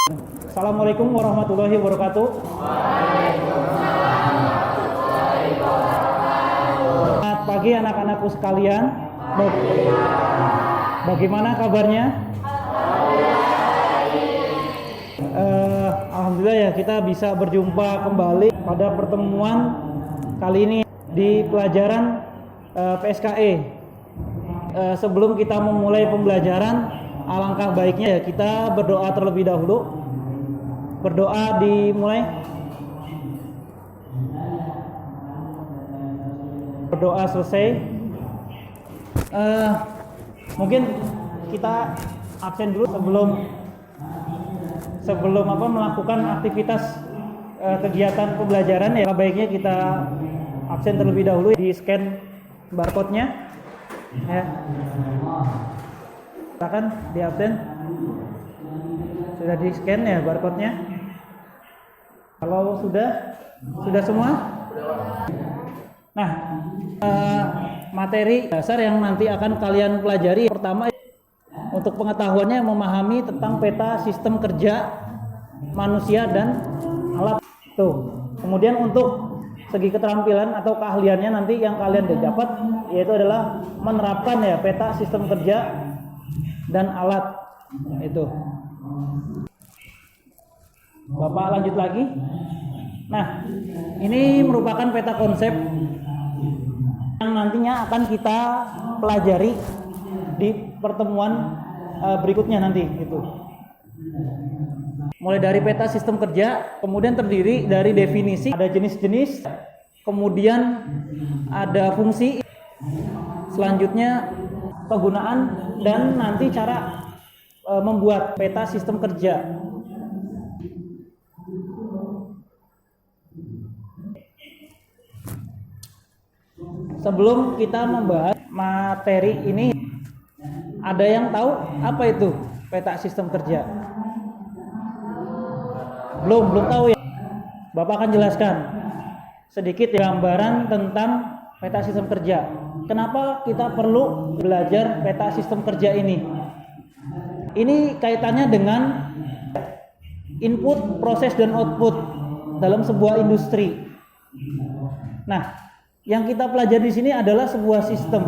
Assalamualaikum warahmatullahi wabarakatuh. Selamat pagi anak-anakku sekalian. Bagaimana kabarnya? Alhamdulillah ya, kita bisa berjumpa kembali pada pertemuan kali ini di pelajaran PSKE. Sebelum kita memulai pembelajaran, alangkah baiknya ya kita berdoa terlebih dahulu. Berdoa dimulai. Berdoa selesai. Mungkin kita absen dulu sebelum melakukan aktivitas kegiatan pembelajaran ya. Baiknya kita absen terlebih dahulu, di scan barcode-nya ya. Silakan di absen. Sudah di scan ya barcode-nya? Kalau sudah semua? Nah, materi dasar yang nanti akan kalian pelajari, pertama untuk pengetahuannya memahami tentang peta sistem kerja manusia dan alat. Tuh. Kemudian untuk segi keterampilan atau keahliannya nanti yang kalian dapat yaitu adalah menerapkan ya peta sistem kerja dan alat. Itu. Bapak lanjut lagi. Nah, ini merupakan peta konsep yang nantinya akan kita pelajari di pertemuan berikutnya nanti itu. Mulai dari peta sistem kerja, kemudian terdiri dari definisi, ada jenis-jenis, kemudian ada fungsi, selanjutnya kegunaan, dan nanti cara membuat peta sistem kerja. Sebelum kita membahas materi ini, ada yang tahu apa itu peta sistem kerja? Belum tahu ya? Bapak akan jelaskan sedikit gambaran tentang peta sistem kerja. Kenapa kita perlu belajar peta sistem kerja ini? Ini kaitannya dengan input, proses, dan output dalam sebuah industri. Nah, yang kita pelajari di sini adalah sebuah sistem.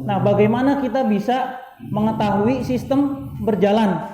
Nah, bagaimana kita bisa mengetahui sistem berjalan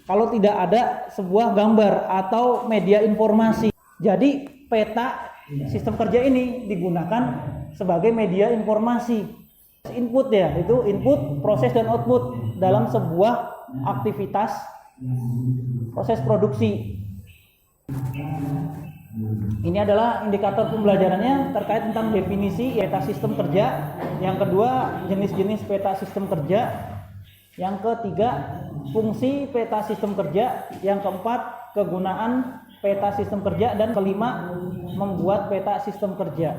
kalau tidak ada sebuah gambar atau media informasi? Jadi, peta sistem kerja ini digunakan sebagai media informasi. Input ya, itu input, proses, dan output dalam sebuah aktivitas proses produksi. Ini adalah indikator pembelajarannya terkait tentang definisi peta sistem kerja. Yang kedua, jenis-jenis peta sistem kerja. Yang ketiga, fungsi peta sistem kerja. Yang keempat, kegunaan peta sistem kerja. Dan kelima, membuat peta sistem kerja.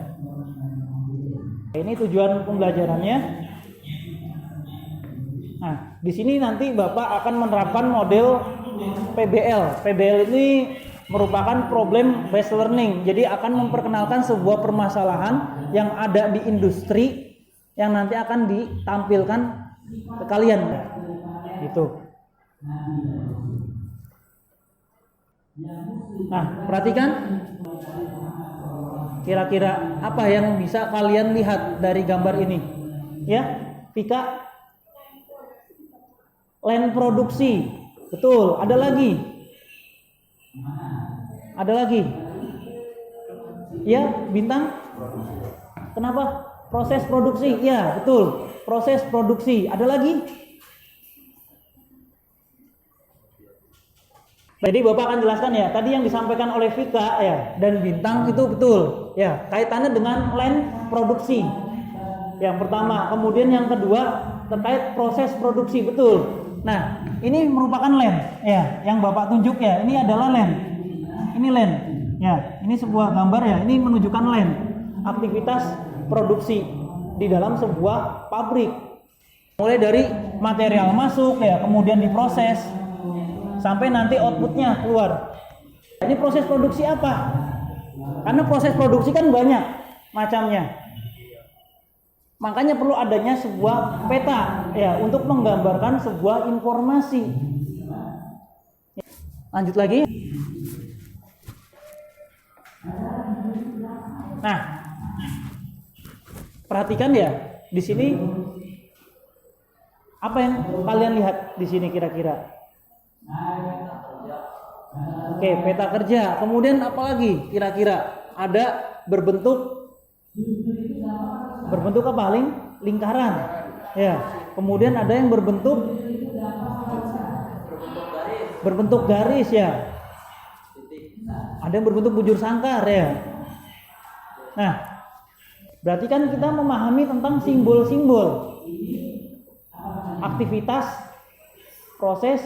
Ini tujuan pembelajarannya. Nah, di sini nanti Bapak akan menerapkan model PBL. PBL ini merupakan problem based learning. Jadi akan memperkenalkan sebuah permasalahan yang ada di industri yang nanti akan ditampilkan ke kalian. Itu. Nah, perhatikan kira-kira apa yang bisa kalian lihat dari gambar ini. Ya, Vika, line produksi. Betul, ada lagi. Ya, Bintang? Kenapa? Proses produksi. Ya, betul. Proses produksi. Ada lagi? Jadi Bapak akan jelaskan ya. Tadi yang disampaikan oleh Vika ya dan Bintang itu betul. Ya, kaitannya dengan line produksi. Yang pertama, kemudian yang kedua terkait proses produksi, betul. Nah, ini merupakan line ya, yang Bapak tunjuk ya. Ini adalah line. Ini line. Ya, ini sebuah gambar ya. Ini menunjukkan line, aktivitas produksi di dalam sebuah pabrik. Mulai dari material masuk ya, kemudian diproses sampai nanti outputnya keluar. Ini proses produksi apa? Karena proses produksi kan banyak macamnya. Makanya perlu adanya sebuah peta ya untuk menggambarkan sebuah informasi. Lanjut lagi. Nah, perhatikan ya, di sini apa yang kalian lihat di sini kira-kira? Oke, peta kerja. Kemudian apa lagi kira-kira? Ada berbentuk apa? Lingkaran. Ya. Kemudian ada yang berbentuk garis ya. Ada yang berbentuk bujur sangkar ya. Nah, berarti kan kita memahami tentang simbol-simbol aktivitas proses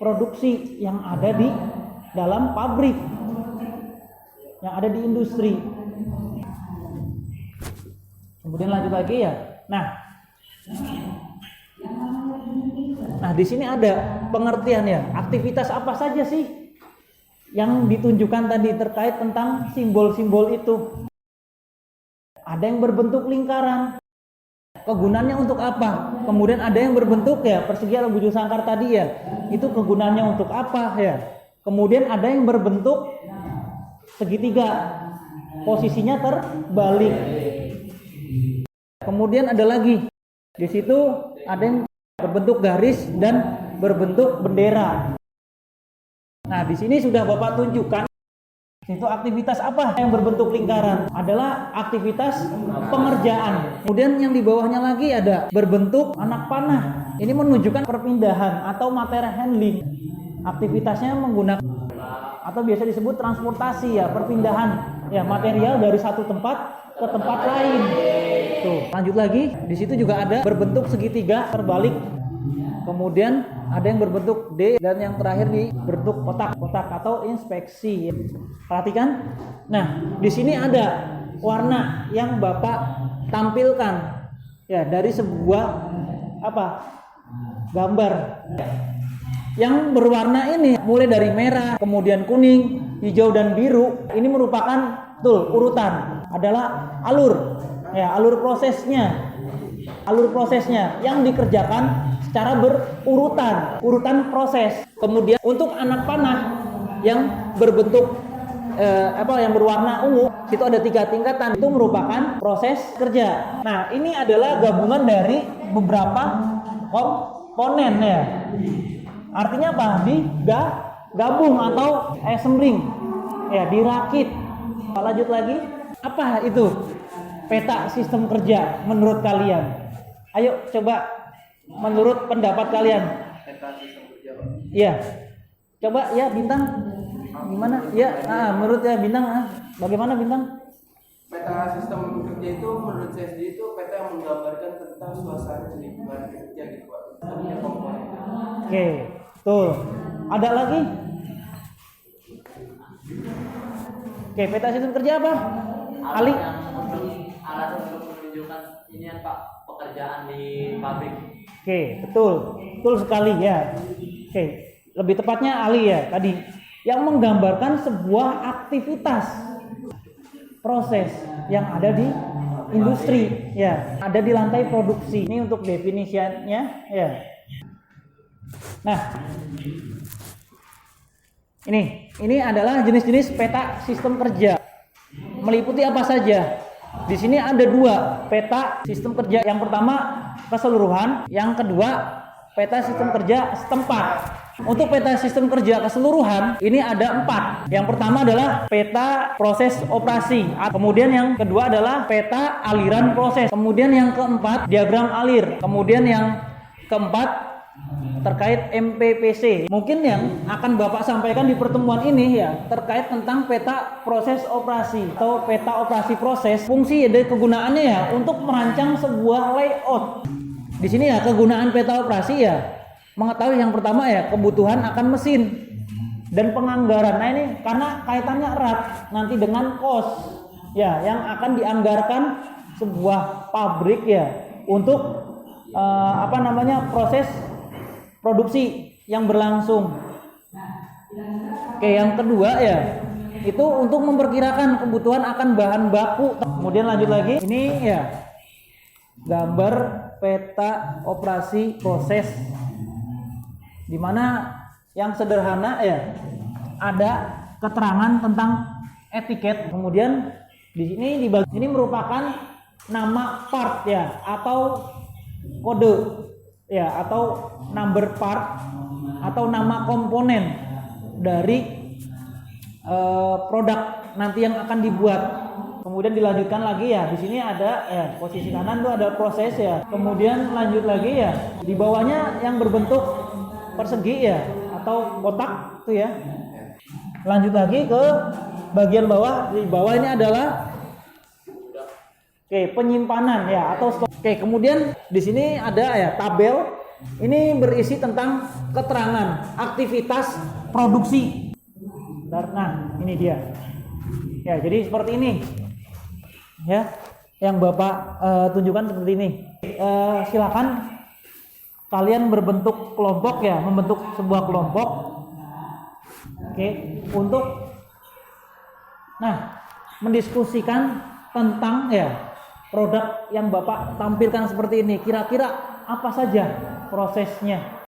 produksi yang ada di dalam pabrik, yang ada di industri. Kemudian lanjut lagi ya. Nah, di sini ada pengertian ya. Aktivitas apa saja sih yang ditunjukkan tadi terkait tentang simbol-simbol itu? Ada yang berbentuk lingkaran. Kegunaannya untuk apa? Kemudian ada yang berbentuk ya persegi atau bujur sangkar tadi ya. Itu kegunaannya untuk apa ya? Kemudian ada yang berbentuk segitiga. Posisinya terbalik. Kemudian ada lagi. Di situ ada yang berbentuk garis dan berbentuk bendera. Nah, di sini sudah Bapak tunjukkan itu aktivitas apa yang berbentuk lingkaran adalah aktivitas pengerjaan. Kemudian yang di bawahnya lagi ada berbentuk anak panah. Ini menunjukkan perpindahan atau materi handling. Aktivitasnya menggunakan atau biasa disebut transportasi ya, perpindahan ya material dari satu tempat ke tempat lain. Tuh, lanjut lagi. Di situ juga ada berbentuk segitiga terbalik. Kemudian ada yang berbentuk D dan yang terakhir di berbentuk kotak atau inspeksi. Perhatikan. Nah, di sini ada warna yang Bapak tampilkan ya dari sebuah gambar. Yang berwarna ini mulai dari merah, kemudian kuning, hijau dan biru. Ini merupakan urutan adalah alur prosesnya yang dikerjakan secara urutan proses. Kemudian untuk anak panah yang berbentuk yang berwarna ungu, itu ada 3 tingkatan. Itu merupakan proses kerja. Nah, ini adalah gabungan dari beberapa komponen ya. Artinya apa? Digabung atau assembling ya, dirakit. Lanjut lagi. Apa itu peta sistem kerja menurut kalian? Ayo coba menurut pendapat kalian. Peta sistem kerja. Iya. Coba ya Bintang. Gimana? Ya, menurut ya Bintang, bagaimana Bintang? Peta sistem kerja itu menurut saya sendiri itu peta yang menggambarkan tentang suasana lingkungan kerja gitu Pak. Sistemnya komponen. Oke, tuh. Ada lagi? Oke, peta sistem kerja apa? Ali? Alat untuk menunjukkan ini Pak, pekerjaan di pabrik. Oke, betul sekali ya. Oke, lebih tepatnya Ali ya tadi yang menggambarkan sebuah aktivitas proses yang ada di industri ya, ada di lantai produksi. Ini untuk definisinya ya. Nah, ini adalah jenis-jenis peta sistem kerja. Meliputi apa saja? Di sini ada 2 peta sistem kerja. Yang pertama keseluruhan, yang kedua peta sistem kerja setempat. Untuk peta sistem kerja keseluruhan ini ada 4. Yang pertama adalah peta proses operasi. Kemudian yang kedua adalah peta aliran proses. Kemudian yang keempat diagram alir. Kemudian yang keempat terkait MPPC. Mungkin yang akan Bapak sampaikan di pertemuan ini ya terkait tentang peta proses operasi atau peta operasi proses. Fungsi dan kegunaannya ya untuk merancang sebuah layout. Di sini ya kegunaan peta operasi ya mengetahui yang pertama ya kebutuhan akan mesin dan penganggaran. Nah, ini karena kaitannya erat nanti dengan cost ya yang akan dianggarkan sebuah pabrik ya untuk proses produksi yang berlangsung. Oke, yang kedua ya itu untuk memperkirakan kebutuhan akan bahan baku. Kemudian lanjut lagi, ini ya gambar peta operasi proses, dimana yang sederhana ya ada keterangan tentang etiket. Kemudian di sini ini merupakan nama part ya, atau kode ya, atau number part atau nama komponen dari produk nanti yang akan dibuat. Kemudian dilanjutkan lagi ya, di sini ada ya, posisi kanan itu ada proses ya. Kemudian lanjut lagi ya, di bawahnya yang berbentuk persegi ya atau kotak itu ya. Lanjut lagi ke bagian bawah. Di bawah ini adalah penyimpanan ya atau stok. Kemudian di sini ada ya tabel. Ini berisi tentang keterangan aktivitas produksi. Nah, ini dia. Ya, jadi seperti ini. Ya, yang Bapak tunjukkan seperti ini. Silakan kalian berbentuk kelompok ya, membentuk sebuah kelompok. Untuk mendiskusikan tentang ya produk yang Bapak tampilkan seperti ini. Kira-kira apa saja prosesnya?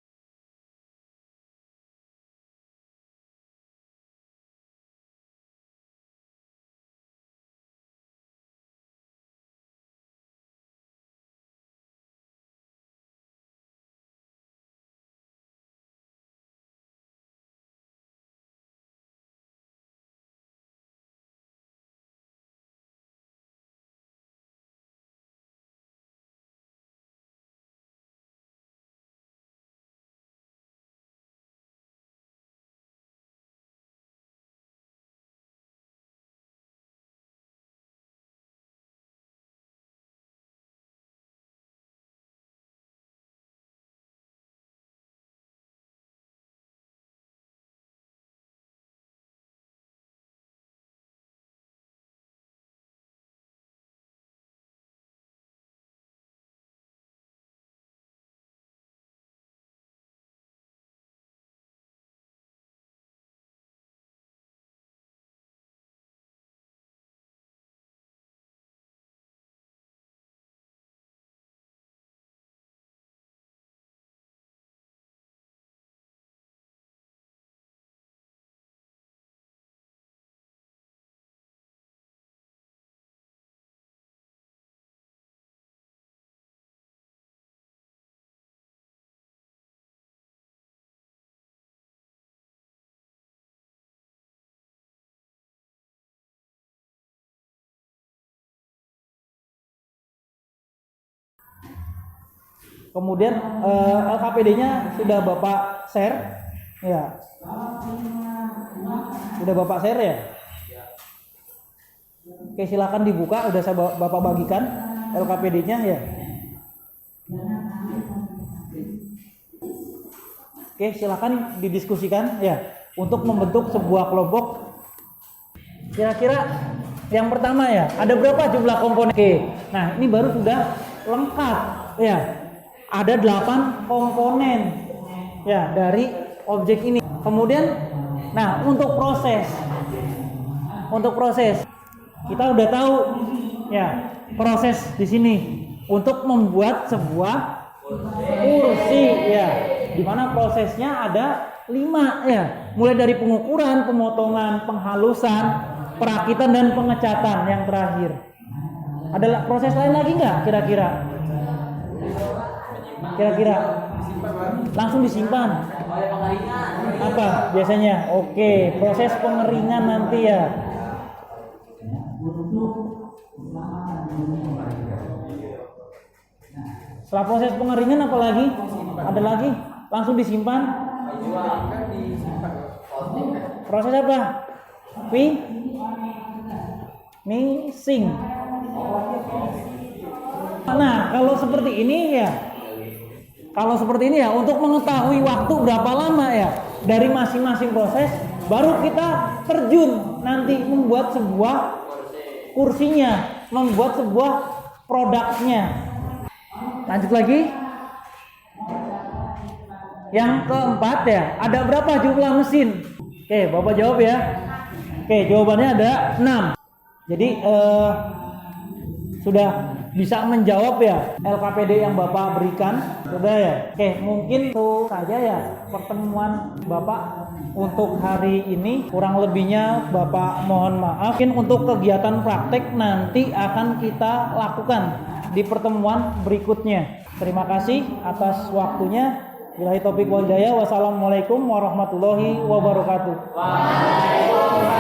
Kemudian LKPD-nya sudah Bapak share ya. Sudah Bapak share ya? Oke, silakan dibuka, udah saya Bapak bagikan LKPD-nya ya. Oke, silakan didiskusikan ya untuk membentuk sebuah kelompok. Kira-kira yang pertama ya, ada berapa jumlah komponen? Oke. Nah, ini baru sudah lengkap ya. Ada 8 komponen ya dari objek ini. Kemudian untuk proses kita udah tahu ya, proses di sini untuk membuat sebuah kursi ya, di mana prosesnya ada 5 ya, mulai dari pengukuran, pemotongan, penghalusan, perakitan dan pengecatan yang terakhir. Ada proses lain lagi nggak kira-kira? Langsung disimpan. Apa biasanya? Oke, proses pengeringan nanti ya. Setelah proses pengeringan apa lagi? Ada lagi? Langsung disimpan. Proses apa? Finishing. Nah, kalau seperti ini ya, untuk mengetahui waktu berapa lama ya dari masing-masing proses, baru kita terjun nanti membuat sebuah kursinya, membuat sebuah produknya. Lanjut lagi. Yang keempat ya, ada berapa jumlah mesin? Oke, Bapak jawab ya. Oke, jawabannya ada 6. Jadi sudah bisa menjawab ya LKPD yang Bapak berikan. Sudah ya? Oke, mungkin itu saja ya pertemuan Bapak untuk hari ini. Kurang lebihnya Bapak mohon maaf. Mungkin untuk kegiatan praktek nanti akan kita lakukan di pertemuan berikutnya. Terima kasih atas waktunya. Billahi taufiq wal hidayah. Wassalamualaikum warahmatullahi wabarakatuh. Waalaikumsalam.